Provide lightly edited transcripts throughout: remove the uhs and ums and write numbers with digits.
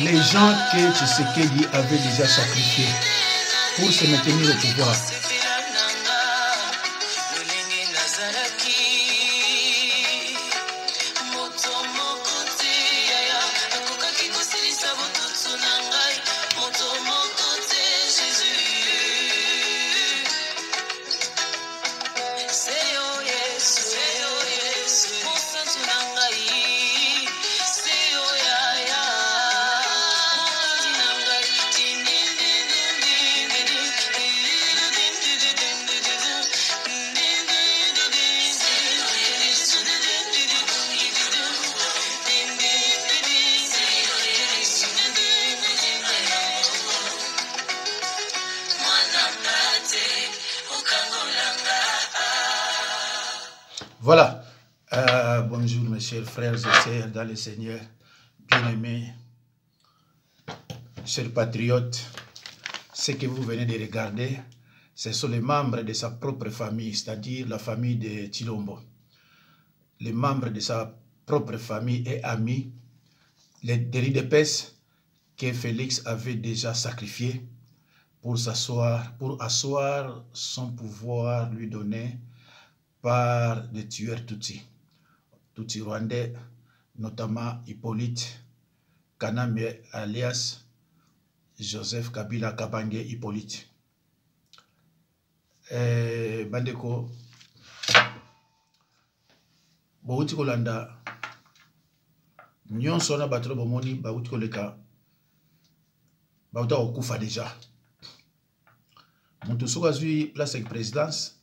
Les gens que Tshisekedi avait déjà sacrifiés pour se maintenir au pouvoir. Voilà. Bonjour mes chers frères et sœurs dans le Seigneur, bien-aimés, chers patriotes. Ce que vous venez de regarder, ce sont les membres de sa propre famille, c'est-à-dire la famille de Tshilombo. Les membres de sa propre famille et amis, les déridépès que Félix avait déjà sacrifiés pour asseoir son pouvoir lui donné par des tueurs Tutsi rwandais, notamment Hippolyte Kanambe alias Joseph Kabila Kabange Hippolyte. Bandeko bauti kolanda nyonso na batro bomoni bauti koleka bauta okufa déjà. Mutu soka zui place de présidence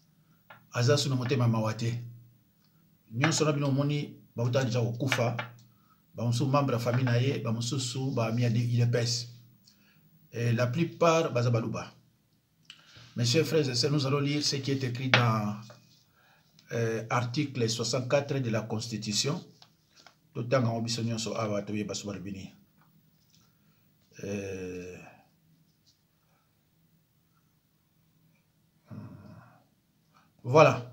aza suna motema mawate. Nyonso na bino moni bauta déjà okufa. Bamusu membre de famille naye bamususu ba mi ade IDPS. La plupart baza baluba. Mes chers frères et sœurs, nous allons lire ce qui est écrit dans article 64 de la Constitution. Voilà.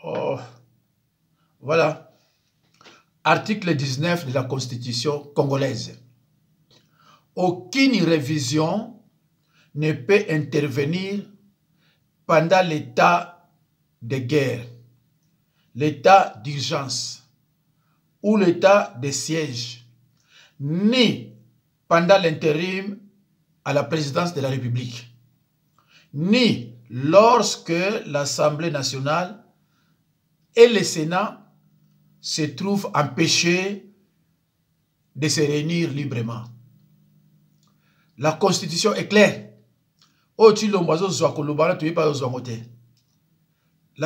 Oh. Voilà. Article 19 de la Constitution congolaise. Aucune révision ne peut intervenir pendant l'état de guerre, l'état d'urgence ou l'état de siège, ni pendant l'intérim à la présidence de la République, ni lorsque l'Assemblée nationale et le Sénat se trouvent empêchés de se réunir librement. La Constitution est claire. La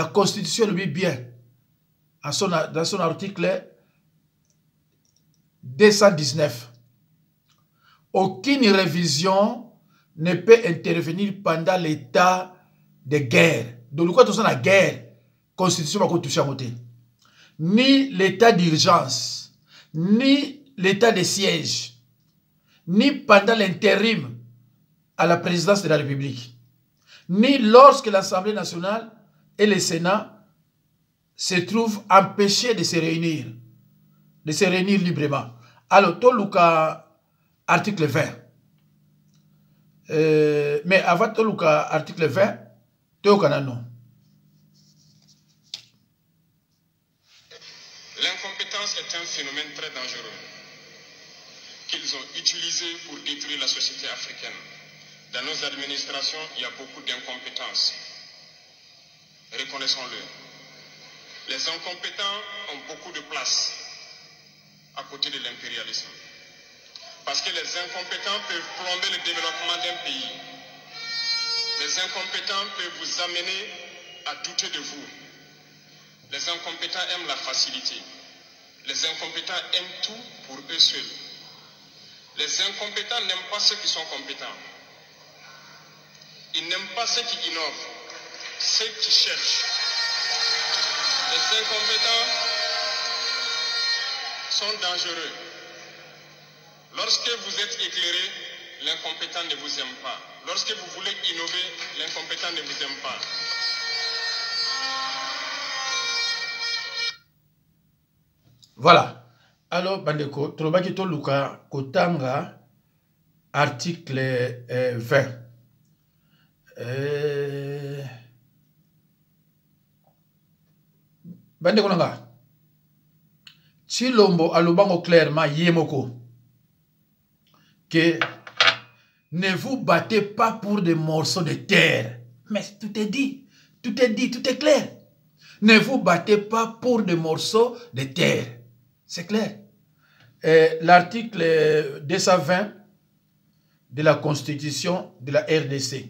Constitution le dit bien dans son article 219. Aucune révision ne peut intervenir pendant l'état de guerre. Donc, quand on est en guerre, la Constitution va toucher à côté. Ni l'état d'urgence, ni l'état de siège, ni pendant l'intérim à la présidence de la République, ni lorsque l'Assemblée nationale et le Sénat se trouvent empêchés de se réunir librement. Alors, tout le cas, article 20. Mais avant tout le cas, article 20, tout le cas, non. L'incompétence est un phénomène très dangereux qu'ils ont utilisé pour détruire la société africaine. Dans nos administrations, il y a beaucoup d'incompétence. Reconnaissons-le. Les incompétents ont beaucoup de place à côté de l'impérialisme. Parce que les incompétents peuvent plomber le développement d'un pays. Les incompétents peuvent vous amener à douter de vous. Les incompétents aiment la facilité. Les incompétents aiment tout pour eux seuls. Les incompétents n'aiment pas ceux qui sont compétents. Ils n'aiment pas ceux qui innovent, ceux qui cherchent. Les incompétents sont dangereux. Lorsque vous êtes éclairé, l'incompétent ne vous aime pas. Lorsque vous voulez innover, l'incompétent ne vous aime pas. Voilà. Alors, Bandeko, Trobaki Toluka, Kotanga, article 20. Bandeko Nanga. Chilombo alobango clairement yemoko que ne vous battez pas pour des morceaux de terre. Mais tout est dit, tout est dit, tout est clair. Ne vous battez pas pour des morceaux de terre. C'est clair. L'article 220 de la Constitution de la RDC.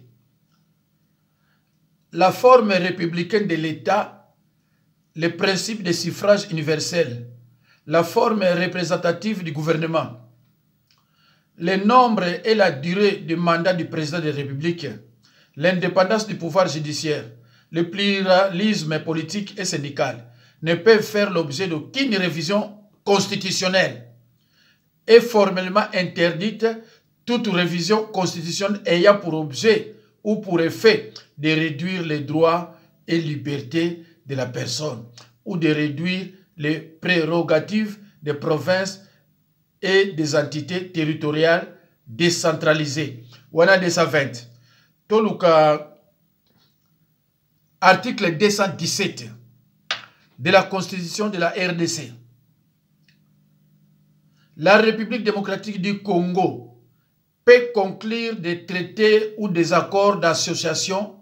La forme républicaine de l'État, le principe de suffrage universel, la forme représentative du gouvernement, le nombre et la durée du mandat du président de la République, l'indépendance du pouvoir judiciaire, le pluralisme politique et syndical ne peuvent faire l'objet d'aucune révision constitutionnelle. Est formellement interdite toute révision constitutionnelle ayant pour objet ou pour effet de réduire les droits et libertés de la personne ou de réduire les prérogatives des provinces et des entités territoriales décentralisées. Wana 220. Toluka article 217 de la Constitution de la RDC. La République démocratique du Congo peut conclure des traités ou des accords d'association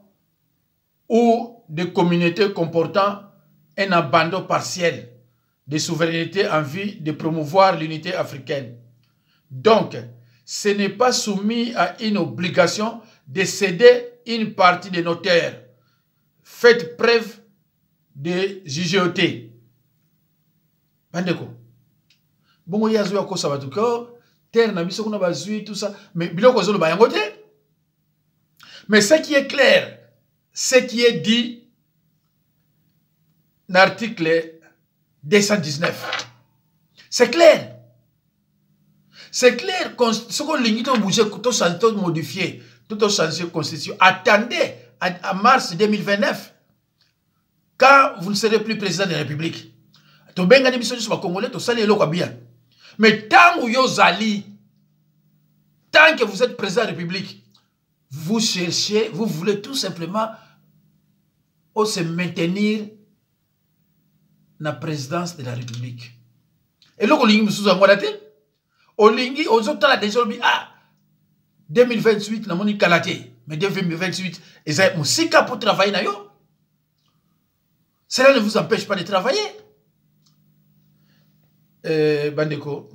ou de communautés comportant un abandon partiel de souveraineté en vue de promouvoir l'unité africaine. Donc, ce n'est pas soumis à une obligation de céder une partie de nos terres. Faites preuve de JGOT. Bandeko. Bongo yazo ya kosa batuko, terre na biso kuna bazui tout ça, mais biloko zolo bayango te. Mais ce qui est clair, ce qui est dit dans l'article 219. C'est clair. C'est clair. Ce qu'on lit, tout modifier, tout changer la constitution. Attendez à mars 2029, quand vous ne serez plus président de la République. Mais tant que vous êtes président de la République, vous cherchez, vous voulez tout simplement se maintenir la présidence de la République. Et là, on Olingi, on a déjà dit, 2028, on a kalaté. Mais 2028, ils ont un pour travailler. Cela ne vous empêche pas de travailler. Bandeko,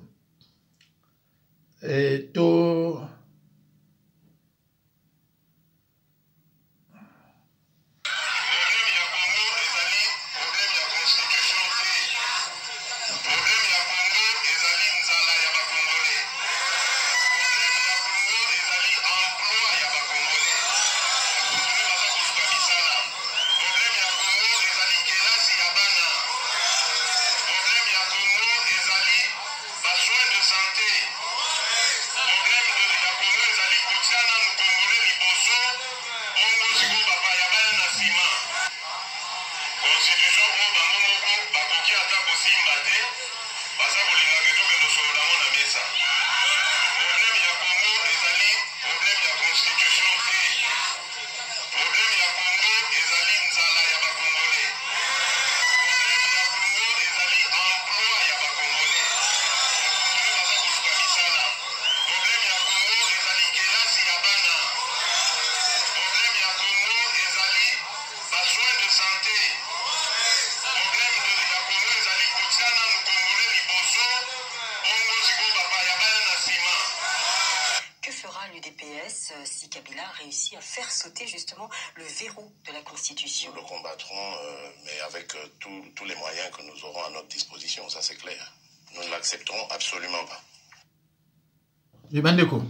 passe si Kabila réussit à faire sauter justement le verrou de la Constitution? Nous le combattrons, mais avec tous les moyens que nous aurons à notre disposition, ça c'est clair. Nous ne l'accepterons absolument pas. Bandeko,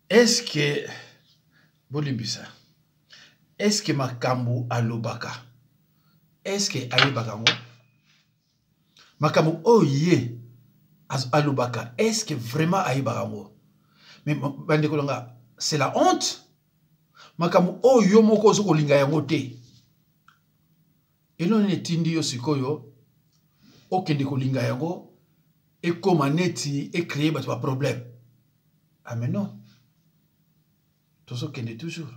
est-ce que Bolimbisa, est-ce que Makambu alobaka, est-ce que Aïbakango, Makambu oye alobaka, est-ce que vraiment Aïbakango? Mais Bandeko Longa, c'est la honte. Makambu oyo moko zoko linga yango te. Elo ne tindi yo sikoyo, okende ko linga yango, et comme neti, et créer ba problème. Ah mais non. Tout ça kende toujours.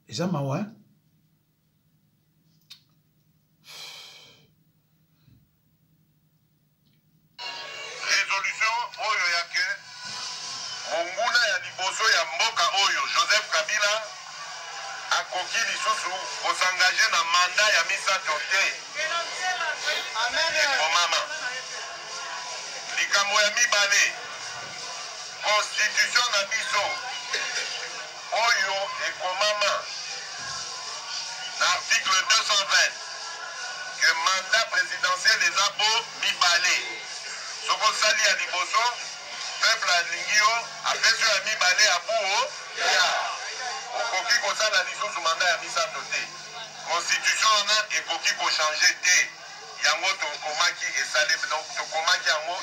Et ça m'a ouais. Résolution oyo yake monguna ya liboso ya mboka oyo Joseph Kabila akoki lisusu s'engager na mandat ya misato te. Amen. Ekomama likambo ya mibale constitution na biso oyo ekomama na article 220 que mandat présidentiel eza po mibale. Soko sali ya liboso peuple alingi yo apesi ya mibale ya buo ya okoki kosala lisusu mandat ya misato te. Constitution wana ekoki kochange te. Yango tokomaki esale donc tokomaki yango.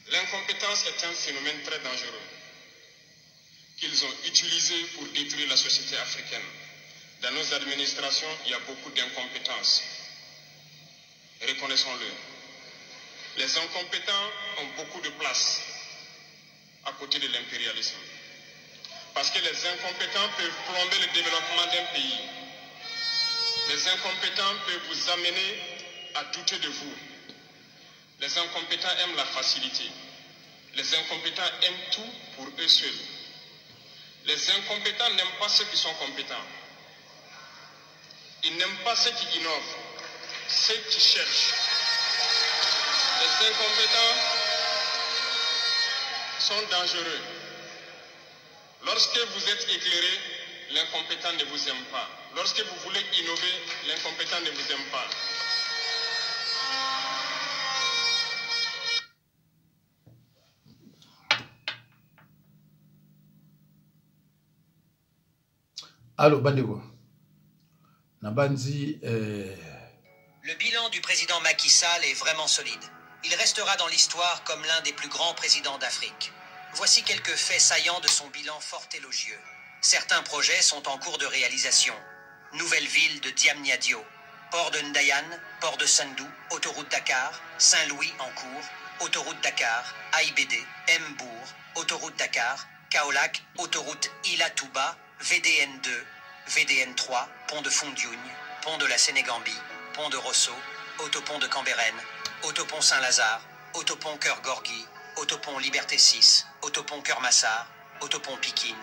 L'incompétence est un phénomène très dangereux qu'ils ont utilisé pour détruire la société africaine. Dans nos administrations, il y a beaucoup d'incompétence. Reconnaissons-le. Les incompétents ont beaucoup de place à côté de l'impérialisme. Parce que les incompétents peuvent plomber le développement d'un pays. Les incompétents peuvent vous amener à douter de vous. Les incompétents aiment la facilité. Les incompétents aiment tout pour eux seuls. Les incompétents n'aiment pas ceux qui sont compétents. Ils n'aiment pas ceux qui innovent, ceux qui cherchent. Les incompétents sont dangereux. Lorsque vous êtes éclairé, l'incompétent ne vous aime pas. Lorsque vous voulez innover, l'incompétent ne vous aime pas. Allô, Bandeko. Nabanzi. Le bilan du président Macky Sall est vraiment solide. Il restera dans l'histoire comme l'un des plus grands présidents d'Afrique. Voici quelques faits saillants de son bilan fort élogieux. Certains projets sont en cours de réalisation. Nouvelle ville de Diamniadio, port de Ndayane, port de Sendou, autoroute Dakar, Saint-Louis en cours, autoroute Dakar, AIBD, Mbourg, autoroute Dakar, Kaolack, autoroute Ila-Touba, VDN2, VDN3, pont de Fondiougne, pont de la Sénégambie, pont de Rosso, autopont de Cambérène, autopont Saint-Lazare, autopont Cœur-Gorgui, autopont Liberté 6, autopont Cœur-Massard, autopont Pikine,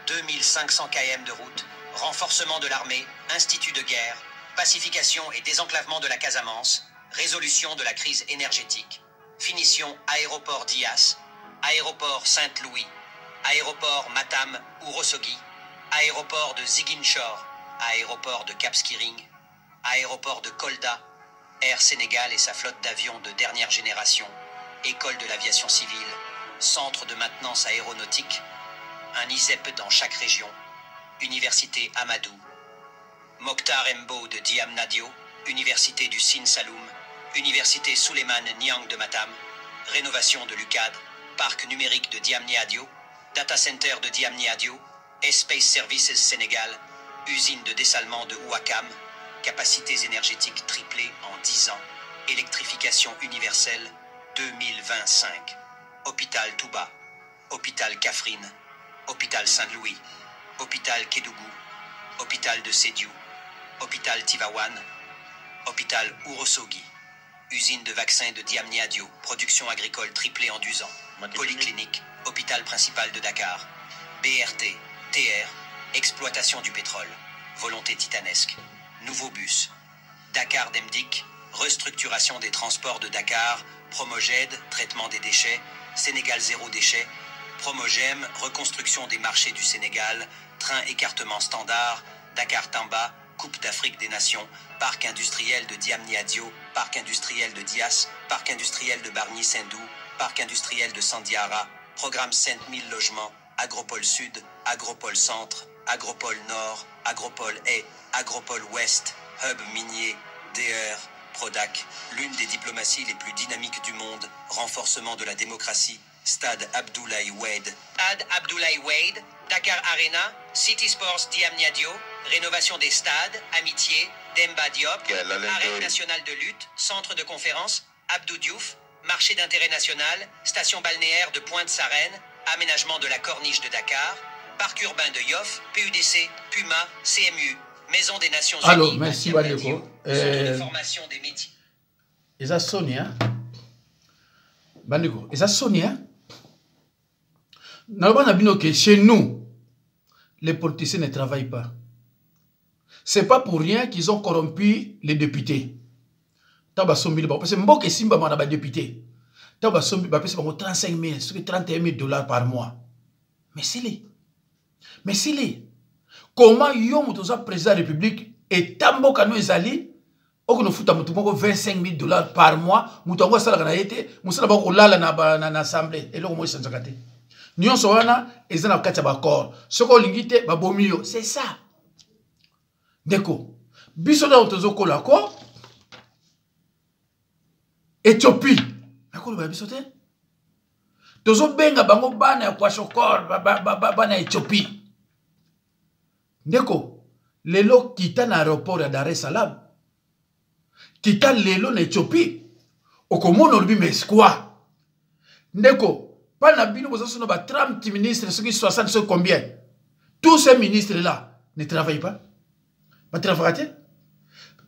2500 km de route, renforcement de l'armée, institut de guerre, pacification et désenclavement de la Casamance, résolution de la crise énergétique, finition aéroport d'Ias, aéroport Saint-Louis, aéroport Matam ou Rosogui, aéroport de Ziguinchor, aéroport de Cap Skirring, aéroport de Kolda, Air Sénégal et sa flotte d'avions de dernière génération, école de l'aviation civile, centre de maintenance aéronautique, un ISEP dans chaque région, université Amadou, Mokhtar Mbo de Diamniadio, université du Sine Saloum, université Souleymane Niang de Matam, rénovation de l'UCAD, parc numérique de Diamniadio, data center de Diamniadio, Space Services Sénégal, usine de dessalement de Ouakam, capacités énergétiques triplées en 10 ans, électrification universelle 2025, hôpital Touba, hôpital Kaffrine, hôpital Saint-Louis, hôpital Kédougou, hôpital de Sédiou, hôpital Tivaouane, hôpital Ourossogui, usine de vaccins de Diamniadio, production agricole triplée en 10 ans, polyclinique, hôpital principal de Dakar, BRT, TR, exploitation du pétrole, volonté titanesque, nouveau bus, Dakar Demdik, restructuration des transports de Dakar, Promoged, traitement des déchets, Sénégal zéro déchet, Promogem, reconstruction des marchés du Sénégal, train écartement standard, Dakar Tamba, Coupe d'Afrique des Nations, parc industriel de Diamniadio, parc industriel de Dias, parc industriel de Bargny-Sendou, parc industriel de Sandiara, programme 5000 logements, Agropole Sud, Agropole Centre, Agropole Nord, Agropole Est, Agropole Ouest, Hub minier, DR, Prodac, l'une des diplomaties les plus dynamiques du monde, renforcement de la démocratie, Stade Abdoulaye Wade. Stade Abdoulaye Wade, Dakar Arena, City Sports Diamniadio, rénovation des stades, Amitié, Demba Diop, Arène nationale de lutte, centre de conférence, Abdou Diouf, marché d'intérêt national, station balnéaire de Pointe-Sarène, aménagement de la corniche de Dakar, parc urbain de Yoff, PUDC, Puma, CMU, Maison des Nations Unies. Alors, merci Bandeko. Centre de formation des métiers. Et ça Sonia. Bandeko, et ça Sonia. Normalement, chez nous, les politiciens ne travaillent pas. C'est pas pour rien qu'ils ont corrompu les députés. Parce que Mboke Simba m'a député. 35 000, 31 000 $, par mois. Mais c'est les. Mais c'est les. Comment yon moutoza président de la République et tambo kano ezali oko no futa mutu moko 25 000 $ par mois mutongo sala kana yete musala bako lala na assemblée et loko mo sanzakate nyon so wana ezana kati ba corps soko lingite ba bomio c'est ça deko biso na otozo kola ko Éthiopie akolo ba biso te tozo benga bango bana ya kwa shokor bana Éthiopie. Ndeko, lelo kita na aéroport ya Dar es Salaam. Kita lelo na Éthiopie. Okomono lubi meskwa. Ndeko, pas na bino bozaso na ba 30 ministres, ceux qui 60, ceux combien. Tous ces ministres-là ne travaillent pas. Ba travaillent.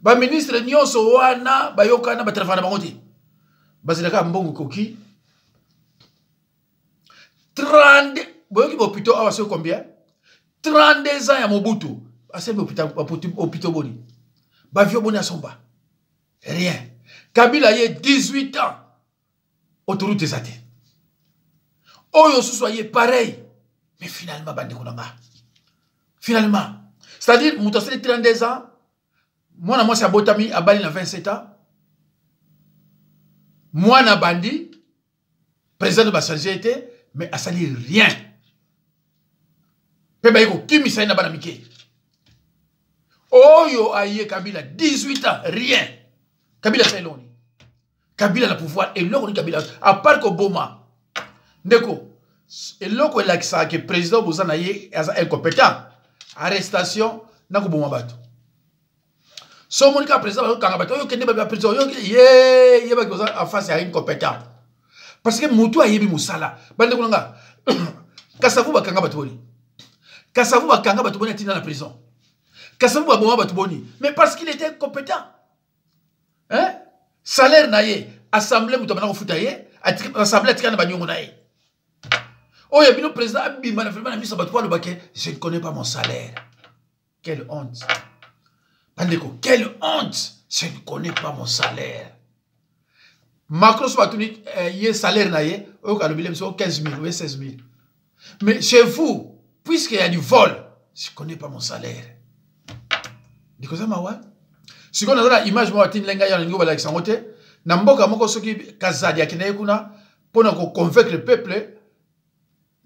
Ba ministre nyonso wana ba yokana ba travaillent bango te. Bazilaka mbongo koki. 30 boyoki bopito awa ceux combien. 32 ans ya Mobutu. Assemble hôpital boni. Bavio boni asomba. Rien. Kabila y 18 ans. Autoroute zate. Oyo soyez pareil. Mais finalement bande konanga. Finalement. C'est-à-dire mutasele 32 ans. Moi c'est Botami à Bali na 27 ans. Moi na bandi président de Bassangé était mais asali rien. Pebaïko, qui m'a na banamike. Oyo aye Kabila, 18 ans, rien. Kabila c'est l'oni. Kabila le pouvoir, et l'on Kabila, à part que Boma. Ndeko, et l'on est là que le président Bouzana est incompétent. Arrestation, n'a que Boma bato. Son monica président, Kangabato, yo kende ba président, yo ye ba en face à incompétent. Parce que Moutou a yebi Moussala. Bande Kunanga, Kassavou ba Kangabato. Kassavou va kanga batuboni dans la prison. Kassavou va bomba batuboni. Mais parce qu'il était compétent. Hein? Salaire naye. Assemblée moutamana ko futaye. Assemblée tika na banyongo naye. Oh ya bino président abimba na vraiment na miso batwa le baké. Je ne connais pas mon salaire. Quelle honte. Bandeko, quelle honte. Je ne connais pas mon salaire. Macron soit tuni yé salaire naye. O ka le bilem so 15 000 ou 16 000. Mais chez vous puisqu'il y a du vol, je ne connais pas mon salaire. Dikoza mawa. Si on a l'image, moi, tin lenga ya ngo la sangote, na mboka moko soki kazadi akinaye kuna pona ko convaincre le peuple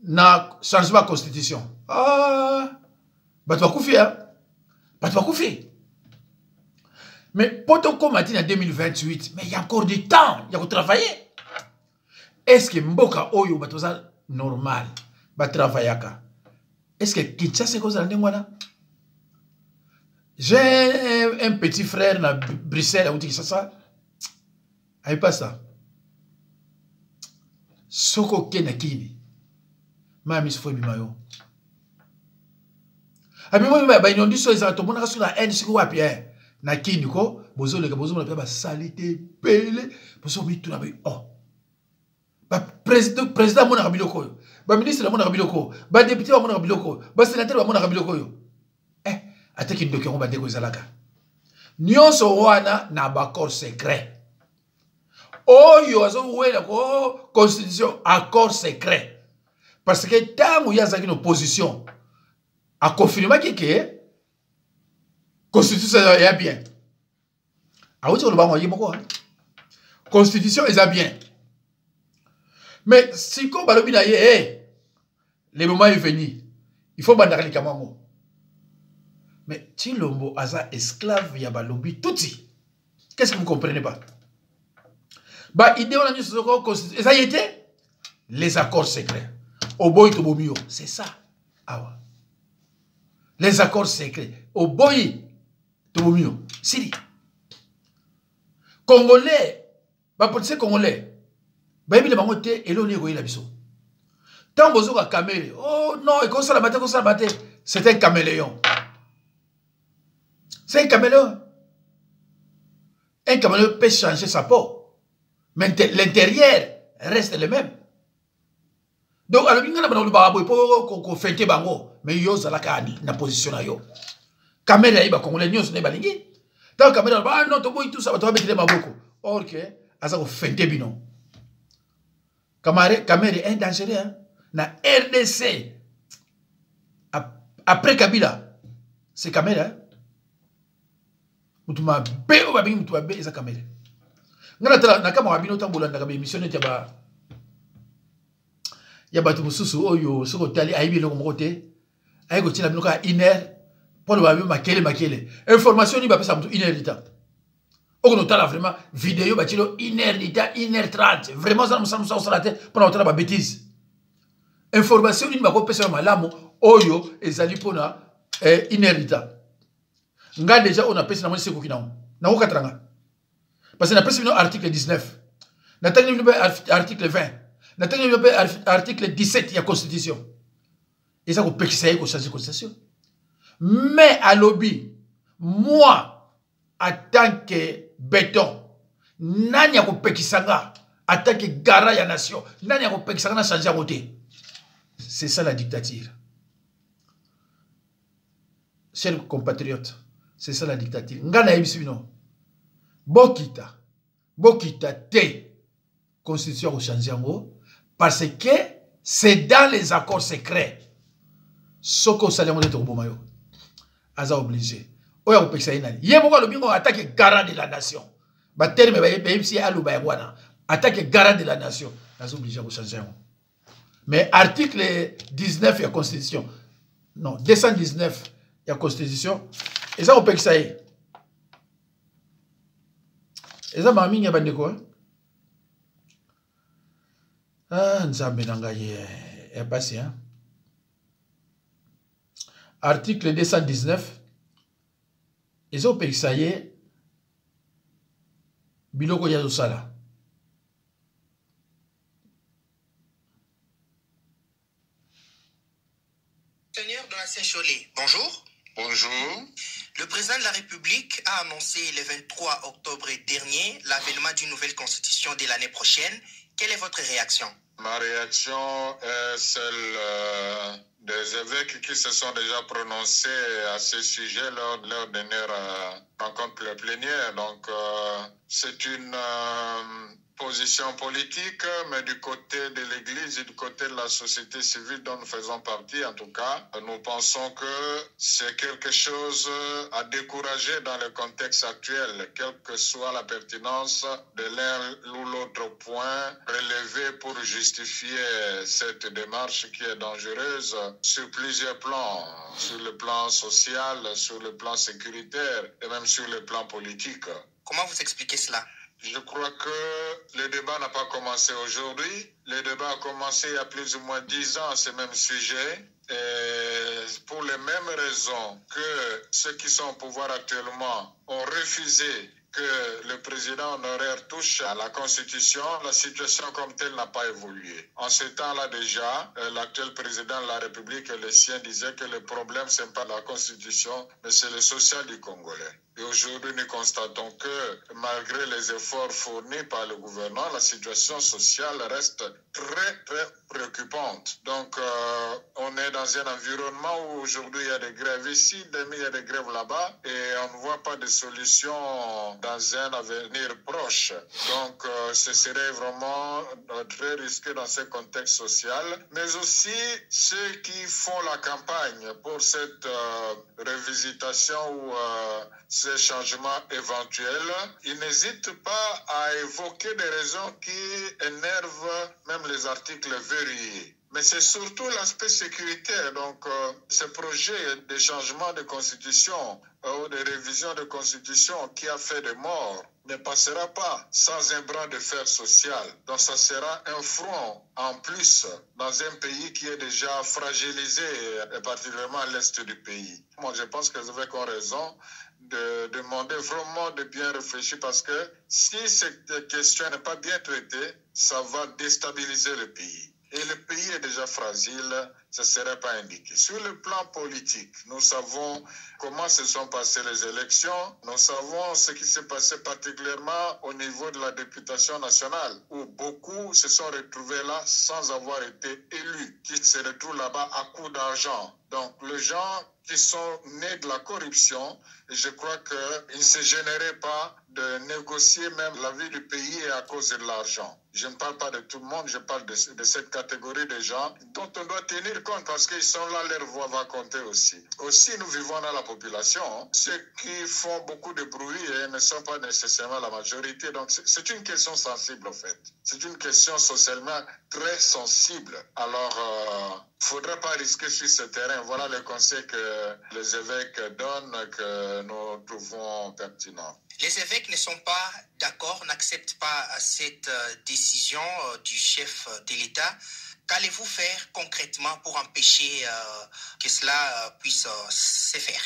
na changement de constitution. Ah, batwa kufi hein. Batwa kufi. Mais poto comme matin en 2028, mais il y a encore du temps, il y a que travailler. Est-ce que mboka oyo batoza normal ba travaillaka? Est-ce que Kinshasa est cause de l'Angwana? J'ai un petit frère à Bruxelles, à Kinshasa. Il pas ça. Soko Kenakini. Mami se foi bimayo. Abi moi ba inondi so ezala mona sur la haine siko wapi na kini ko bozo le bozo na ba salité pele bozo mi tuna bi oh. Président mon arabiloko, ministre mon arabiloko, député mon arabiloko, sénateur mon arabiloko. Ate ki ndoki ngomba ndeko ezalaka. Nyonso wana na accord secret. Oyo azo wela ko constitution accord secret. Parce que tant où y a une opposition a confirmé que constitution est bien. A où tu le bango yimoko. Constitution est bien. Mais si ko balobi na ye, le moment est venu. Il faut bandakali kamango. Mais Tshilombo aza esclave ya balobi touti. Qu'est-ce que vous comprenez pas? Bah idée on a mis sur constitution. Ça y était les accords secrets. Oboy Tobomio, c'est ça. Ah ouais. Les accords secrets. Oboy Tobomio. Siri. Congolais. Bah politicien congolais. Bah il y a des gens et l'on est la biso. Tant que vous avez camélé. Oh non, et comme ça la matin, c'est un caméléon. C'est un caméléon. Un caméléon peut changer sa peau. Mais l'intérieur reste le même. Donc, alors, il y a des gens qui fêtent bango, mais ils ont la position. Caméléon, ils ont congolais, ils ont balingi. Tant que caméléon, ah non, tout ça, tu vas mettre les maboko. Or que, ils ont fêté bino. Caméléon est dangereux. Hein? Na RDC, après Kabila, c'est Caméléon. Hein? Mutuma be o babingi mutuma be eza kamera ngana tala nakama wabino tambola ndaka be mission ya batu mususu oyo soko tali aibi longo mokote ayiko tina bino ka iner pour le babi makele information ni ba pesa mutu iner dita okono tala vraiment vidéo ba tilo iner dita 1h30 vraiment ça nous ça la tête pour tala ba bêtise information ni ba ko pesa malamu oyo ezali pona iner dita. Nga déjà on a pensé dans ce coup na on katranga parce que na pensé dans article 19 na tangi no article 20 na tangi no article 17 il y a constitution et ça ko pekisa ko changer constitution mais à lobby moi en tant que béton nani ko pekisanga en tant que garant ya nation nani ko pekisanga na changer côté. C'est ça la dictature, chers compatriotes. C'est ça la dictature. Ngana ebisibino. Bokita te constitution au changeango parce que c'est dans les accords secrets. Soko salengo de tobomayo. Aza obligé. Oya ko pekisa inani. Ye moko lo bingo attaque garant de la nation. Ba terme ba yebsi aluba ywana. Attaque garant de la nation. Aza obligé au changeango. Mais article 19 de la constitution. Non, 219 de la constitution. Et ça, on peut que ça y est. Et ça, ma mine, il y a ah, Nzambe Nangaye est passé. Article 219. Et ça, on peut que ça y est. Biloko Yadosala. Seigneur Donatien Cholet, bonjour. Bonjour. Le président de la République a annoncé le 23 octobre dernier l'avènement d'une nouvelle constitution dès l'année prochaine. Quelle est votre réaction? Ma réaction est celle des évêques qui se sont déjà prononcés à ce sujet lors de leur dernière rencontre plénière. Donc, c'est une position politique, mais du côté de l'Église et du côté de la société civile dont nous faisons partie, en tout cas, nous pensons que c'est quelque chose à décourager dans le contexte actuel, quelle que soit la pertinence de l'un ou l'autre point relevé pour justifier cette démarche qui est dangereuse sur plusieurs plans, sur le plan social, sur le plan sécuritaire et même sur le plan politique. Comment vous expliquez cela? Je crois que le débat n'a pas commencé aujourd'hui. Le débat a commencé il y a plus ou moins 10 ans à ce même sujet. Et pour les mêmes raisons que ceux qui sont au pouvoir actuellement ont refusé que le président honoraire touche à la Constitution, la situation comme telle n'a pas évolué. En ce temps-là déjà, l'actuel président de la République et les siens disaient que le problème, ce n'est pas la Constitution, mais c'est le social du Congolais. Et aujourd'hui, nous constatons que malgré les efforts fournis par le gouvernement, la situation sociale reste très, très préoccupante. Donc, on est dans un environnement où aujourd'hui il y a des grèves ici, demain il y a des grèves là-bas, et on ne voit pas de solution dans un avenir proche. Donc, ce serait vraiment très risqué dans ce contexte social. Mais aussi, ceux qui font la campagne pour cette révisitation ou ces changements éventuels, ils n'hésitent pas à évoquer des raisons qui énervent même les articles verrouillés. Mais c'est surtout l'aspect sécuritaire. Donc, ce projet de changement de constitution ou de révision de constitution qui a fait des morts ne passera pas sans un bras de fer social. Donc, ça sera un front en plus dans un pays qui est déjà fragilisé, et particulièrement à l'est du pays. Moi, je pense que les évêques ont raison de demander vraiment de bien réfléchir, parce que si cette question n'est pas bien traitée, ça va déstabiliser le pays. Et le pays est déjà fragile, ce ne serait pas indiqué. Sur le plan politique, nous savons comment se sont passées les élections. Nous savons ce qui s'est passé particulièrement au niveau de la députation nationale, où beaucoup se sont retrouvés là sans avoir été élus, qui se retrouvent là-bas à coup d'argent. Donc, les gens qui sont nés de la corruption, je crois qu'ils ne se gêneraient pas de négocier même la vie du pays à cause de l'argent. Je ne parle pas de tout le monde, je parle de cette catégorie de gens dont on doit tenir compte, parce qu'ils sont là, leur voix va compter aussi. Aussi, nous vivons dans la population. Ceux qui font beaucoup de bruit ne sont pas nécessairement la majorité. Donc, c'est une question sensible, en fait. C'est une question socialement très sensible. Alors, il ne faudrait pas risquer sur ce terrain. Voilà le conseil que les évêques donnent, que nous trouvons pertinent. Les évêques ne sont pas d'accord, n'acceptent pas cette décision du chef de l'État. Qu'allez-vous faire concrètement pour empêcher que cela puisse se faire?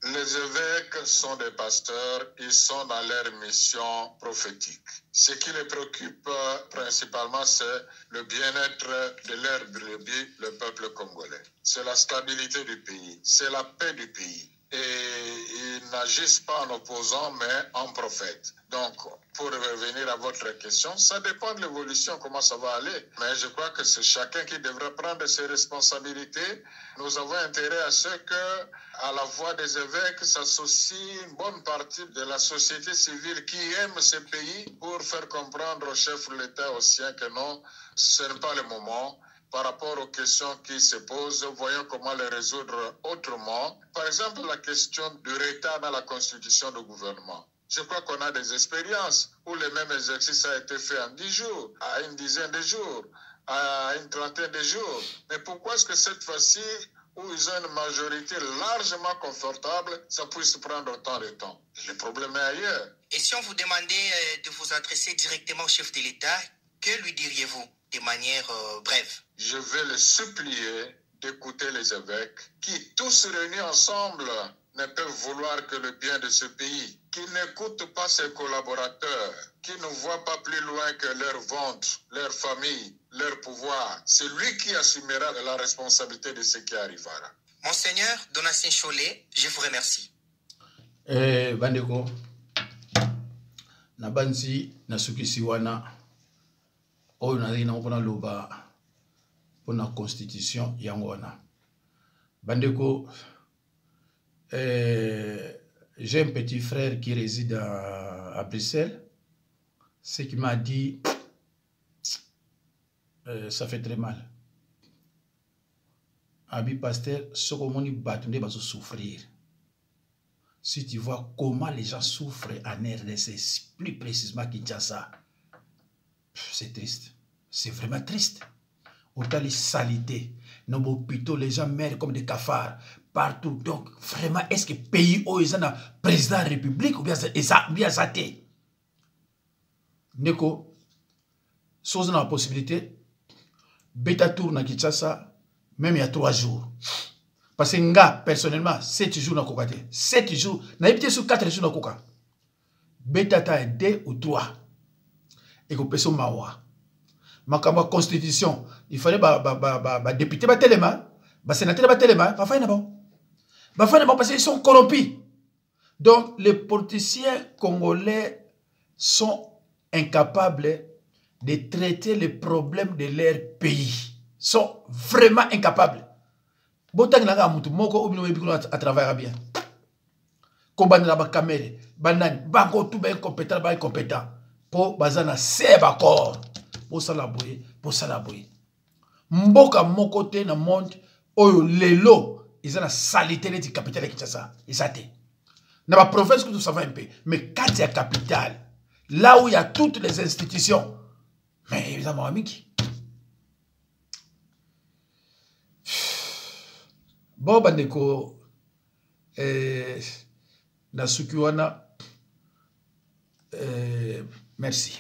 Les évêques sont des pasteurs, ils sont dans leur mission prophétique. Ce qui les préoccupe principalement, c'est le bien-être de leur brebis, le peuple congolais. C'est la stabilité du pays, c'est la paix du pays. Et ils n'agissent pas en opposant, mais en prophète. Donc, pour revenir à votre question, ça dépend de l'évolution, comment ça va aller. Mais je crois que c'est chacun qui devrait prendre ses responsabilités. Nous avons intérêt à ce que, à la voix des évêques, s'associe une bonne partie de la société civile qui aime ce pays pour faire comprendre au chef de l'État, aux siens, que non, ce n'est pas le moment. Par rapport aux questions qui se posent, voyons comment les résoudre autrement. Par exemple, la question du retard dans la constitution du gouvernement. Je crois qu'on a des expériences où le même exercice a été fait en 10 jours, à une dizaine de jours, à une trentaine de jours. Mais pourquoi est-ce que cette fois-ci, où ils ont une majorité largement confortable, ça puisse prendre autant de temps? Le problème est ailleurs. Et si on vous demandait de vous adresser directement au chef de l'État, que lui diriez-vous de manière brève? Je vais le supplier d'écouter les évêques qui, tous réunis ensemble, ne peuvent vouloir que le bien de ce pays, qui n'écoutent pas ses collaborateurs, qui ne voient pas plus loin que leur ventre, leur famille, leur pouvoir. C'est lui qui assumera la responsabilité de ce qui arrivera. Monseigneur Donatien Cholet, je vous remercie. Bandeko, Nabansi, Nasukisi wana, oyo nazina mpona loba mpona constitution yango wana. Bandeko, j'ai un petit frère qui réside à Bruxelles. Ce qui m'a dit, ça fait très mal. Abi pasteur, ce qu'on dit, batunde va souffrir. Si tu vois comment les gens souffrent en RDC, plus précisément Kinshasa, c'est triste. C'est vraiment triste. Autant les saletés, nos hôpitaux, les gens meurent comme des cafards partout. Donc, vraiment, est-ce que le pays où ils ont un président de la République ou bien ça t'est? Neko, chose dans la possibilité, bêta tour na Kinshasa, même il y a 3 jours. Parce que nga, personnellement, 7 jours na kokate. 7 jours, na évité sur 4 jours na koka. Bêta ta 2 ou 3. Et qu'on peut se mawa. Ma constitution, il fallait député téléma, sénateur téléma, pas faire bon. Parce qu'ils sont corrompus. Donc, les politiciens congolais sont incapables de traiter les problèmes de leur pays. Sont vraiment incapables. Botang nanga mutu moko obino ebikuno à travers bien. Kobanda ba kamere, banani, bango tout ba incompétent, po bazana seba corps. Po sala boye. Mboka moko te na monde oyo lelo ils ont la salité de capitale de Kinshasa. Ils ont dans la province que nous savons un peu, mais quand il y a capitale, là où il y a toutes les institutions, mais évidemment, Amiki. Bon, bandeko, Nasukiwana, merci.